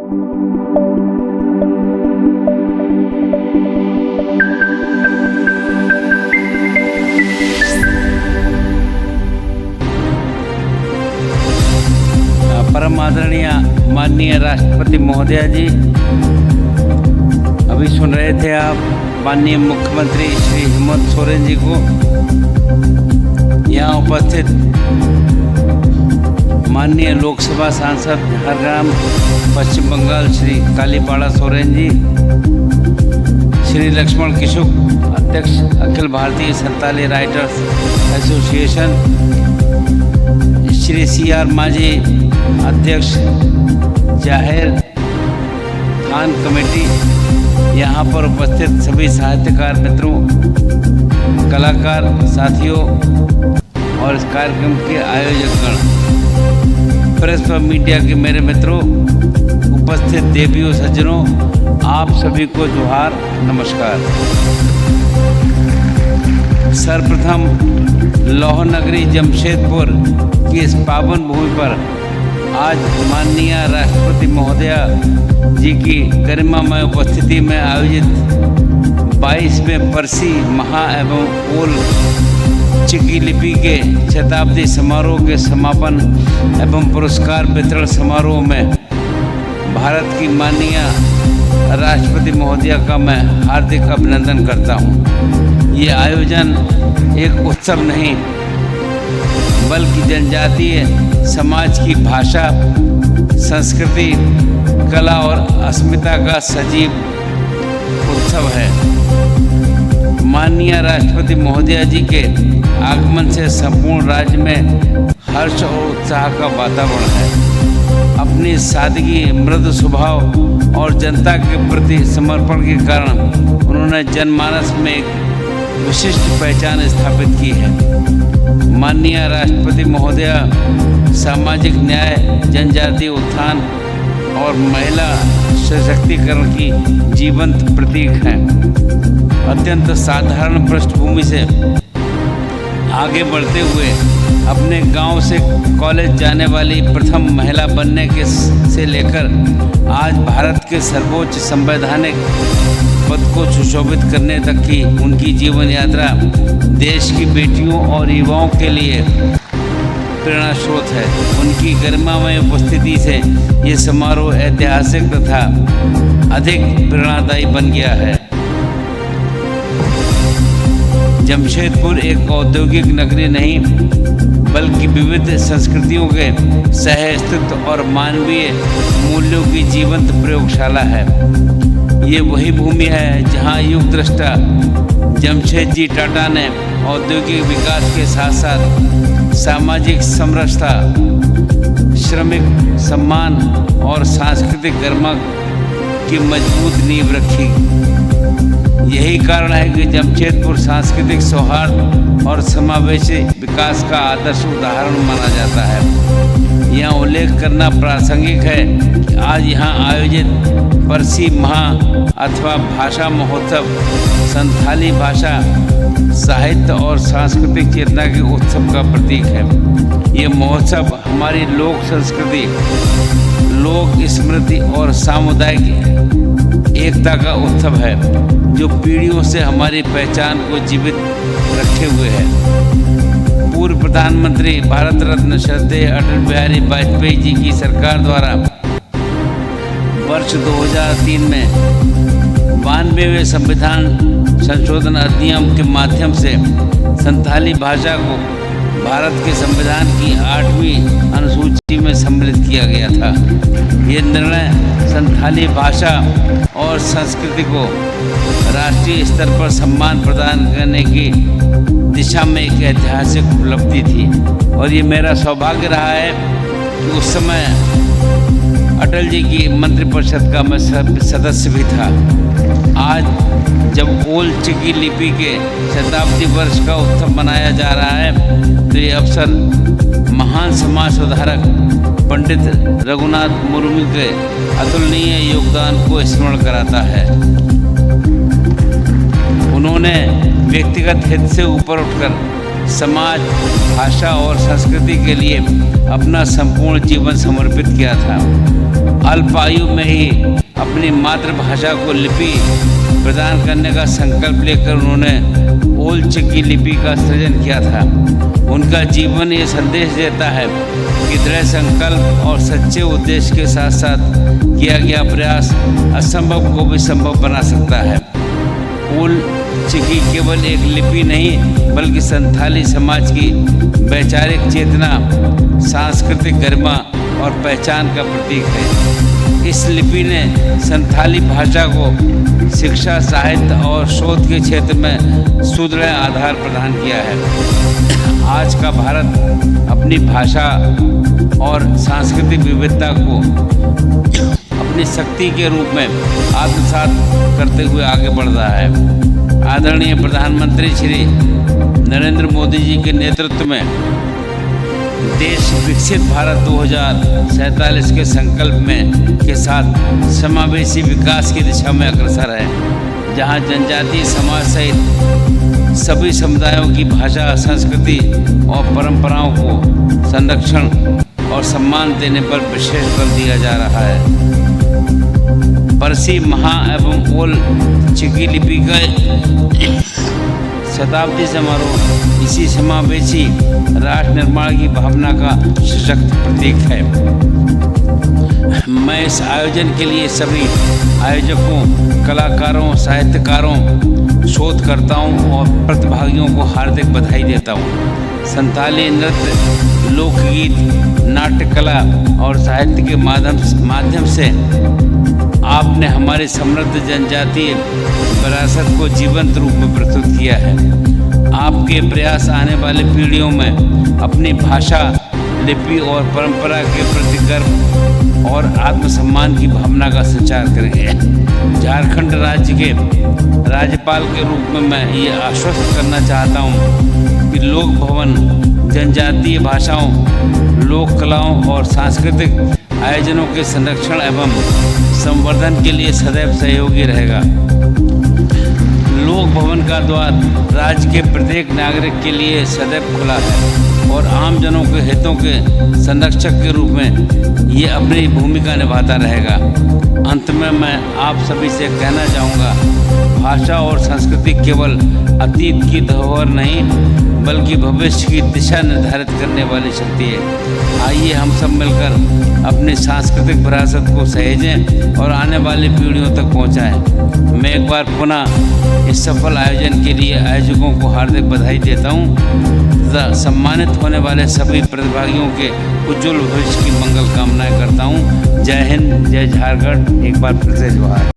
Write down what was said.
परम आदरणीय माननीय राष्ट्रपति महोदया जी, अभी सुन रहे थे आप माननीय मुख्यमंत्री श्री हेमंत सोरेन जी को। यहाँ उपस्थित माननीय लोकसभा सांसद झारग्राम पश्चिम बंगाल श्री कालीपाड़ा सोरेन जी, श्री लक्ष्मण किशोर अध्यक्ष Akhil Bharatiya Santali writers association, Shri CR माझी अध्यक्ष जाहिर खान कमेटी, यहाँ पर उपस्थित सभी साहित्यकार मित्रों, कलाकार साथियों और इस कार्यक्रम के आयोजकगण, प्रेस व मीडिया के मेरे मित्रों, उपस्थित देवियों सज्जनों, आप सभी को जोहार, नमस्कार। सर्वप्रथम लौह नगरी जमशेदपुर की इस पावन भूमि पर आज माननीय राष्ट्रपति महोदया जी की गरिमामय उपस्थिति में आयोजित 22वें परसी महा एवं ओल चिकी लिपि के शताब्दी समारोह के समापन एवं पुरस्कार वितरण समारोह में भारत की माननीय राष्ट्रपति महोदया का मैं हार्दिक अभिनंदन करता हूँ। ये आयोजन एक उत्सव नहीं बल्कि जनजातीय समाज की भाषा, संस्कृति, कला और अस्मिता का सजीव उत्सव है। माननीय राष्ट्रपति महोदया जी के आगमन से संपूर्ण राज्य में हर्ष और उत्साह का वातावरण है। अपनी सादगी, मृदु स्वभाव और जनता के प्रति समर्पण के कारण उन्होंने जनमानस में एक विशिष्ट पहचान स्थापित की है। माननीय राष्ट्रपति महोदया सामाजिक न्याय, जनजातीय उत्थान और महिला सशक्तिकरण की जीवंत प्रतीक हैं। अत्यंत साधारण पृष्ठभूमि से आगे बढ़ते हुए अपने गांव से कॉलेज जाने वाली प्रथम महिला बनने के से लेकर आज भारत के सर्वोच्च संवैधानिक पद को सुशोभित करने तक की उनकी जीवन यात्रा देश की बेटियों और युवाओं के लिए प्रेरणा स्रोत है। उनकी गरिमामय उपस्थिति से ये समारोह ऐतिहासिक तथा अधिक प्रेरणादायी बन गया है। जमशेदपुर एक औद्योगिक नगरी नहीं बल्कि विविध संस्कृतियों के सह-अस्तित्व और मानवीय मूल्यों की जीवंत प्रयोगशाला है। ये वही भूमि है जहां युग दृष्टा जमशेदजी टाटा ने औद्योगिक विकास के साथ साथ सामाजिक समरसता, श्रमिक सम्मान और सांस्कृतिक गरिमा की मजबूत नींव रखी। यही कारण है कि जमशेदपुर सांस्कृतिक सौहार्द और समावेशी विकास का आदर्श उदाहरण माना जाता है। यहाँ उल्लेख करना प्रासंगिक है कि आज यहाँ आयोजित परसी महा अथवा भाषा महोत्सव संथाली भाषा, साहित्य और सांस्कृतिक चेतना के उत्सव का प्रतीक है। ये महोत्सव हमारी लोक संस्कृति, लोक स्मृति और सामुदायिक एकता का उत्सव है जो पीढ़ियों से हमारी पहचान को जीवित रखे हुए है। पूर्व प्रधानमंत्री भारत रत्न श्रद्धेय अटल बिहारी वाजपेयी जी की सरकार द्वारा वर्ष 2003 में 92वें संविधान संशोधन अधिनियम के माध्यम से संथाली भाषा को भारत के संविधान की 8वीं अनुसूची में सम्मिलित किया गया था। ये निर्णय संथाली भाषा और संस्कृति को राष्ट्रीय स्तर पर सम्मान प्रदान करने की दिशा में एक ऐतिहासिक उपलब्धि थी और ये मेरा सौभाग्य रहा है कि उस समय अटल जी की मंत्रिपरिषद का मैं सदस्य भी था। आज जब ओल चिकी लिपि के शताब्दी वर्ष का उत्सव मनाया जा रहा है तो ये अवसर महान समाज सुधारक पंडित रघुनाथ मुर्मू के अतुलनीय योगदान को स्मरण कराता है। उन्होंने व्यक्तिगत हित से ऊपर उठकर समाज, भाषा और संस्कृति के लिए अपना संपूर्ण जीवन समर्पित किया था। अल्प आयु में ही अपनी मातृभाषा को लिपि प्रदान करने का संकल्प लेकर उन्होंने ओल चिकी लिपि का सृजन किया था। उनका जीवन ये संदेश देता है कि दृढ़ संकल्प और सच्चे उद्देश्य के साथ साथ किया गया प्रयास असंभव को भी संभव बना सकता है। ओल चिकी केवल एक लिपि नहीं बल्कि संथाली समाज की वैचारिक चेतना, सांस्कृतिक गरिमा और पहचान का प्रतीक है। इस लिपि ने संथाली भाषा को शिक्षा, साहित्य और शोध के क्षेत्र में सुदृढ़ आधार प्रदान किया है। आज का भारत अपनी भाषा और सांस्कृतिक विविधता को अपनी शक्ति के रूप में आत्मसात करते हुए आगे बढ़ रहा है। आदरणीय प्रधानमंत्री श्री नरेंद्र मोदी जी के नेतृत्व में देश विकसित भारत 2047 के संकल्प में के साथ समावेशी विकास की दिशा में अग्रसर है, जहां जनजातीय समाज सहित सभी समुदायों की भाषा, संस्कृति और परंपराओं को संरक्षण और सम्मान देने पर विशेष बल दिया जा रहा है। परसी, महा एवं ओल चिकी लिपि का शताब्दी समारोह इसी समावेशी राष्ट्र निर्माण की भावना का सशक्त प्रतीक है। मैं इस आयोजन के लिए सभी आयोजकों, कलाकारों, साहित्यकारों, शोधकर्ताओं और प्रतिभागियों को हार्दिक बधाई देता हूँ। संथाली नृत्य, लोकगीत, नाट्य कला और साहित्य के माध्यम से आपने हमारी समृद्ध जनजातीय विरासत को जीवंत रूप में प्रस्तुत किया है। आपके प्रयास आने वाली पीढ़ियों में अपनी भाषा, लिपि और परंपरा के प्रति गर्व और आत्मसम्मान की भावना का संचार करेंगे। झारखंड राज्य के राज्यपाल के रूप में मैं ये आश्वस्त करना चाहता हूँ कि लोक भवन जनजातीय भाषाओं, लोक कलाओं और सांस्कृतिक आयोजनों के संरक्षण एवं संवर्धन के लिए सदैव सहयोगी रहेगा। लोक भवन का द्वार राज्य के प्रत्येक नागरिक के लिए सदैव खुला है और आम जनों के हितों के संरक्षक के रूप में ये अपनी भूमिका निभाता रहेगा। अंत में मैं आप सभी से कहना चाहूँगा, भाषा और संस्कृति केवल अतीत की धरोहर नहीं बल्कि भविष्य की दिशा निर्धारित करने वाली शक्ति है। आइए हम सब मिलकर अपनी सांस्कृतिक विरासत को सहेजें और आने वाली पीढ़ियों तक पहुंचाएं। मैं एक बार पुनः इस सफल आयोजन के लिए आयोजकों को हार्दिक बधाई देता हूं तथा सम्मानित होने वाले सभी प्रतिभागियों के उज्ज्वल भविष्य की मंगल कामनाएं करता हूं। जय हिंद, जय झारखंड। एक बार फिर से जोहार।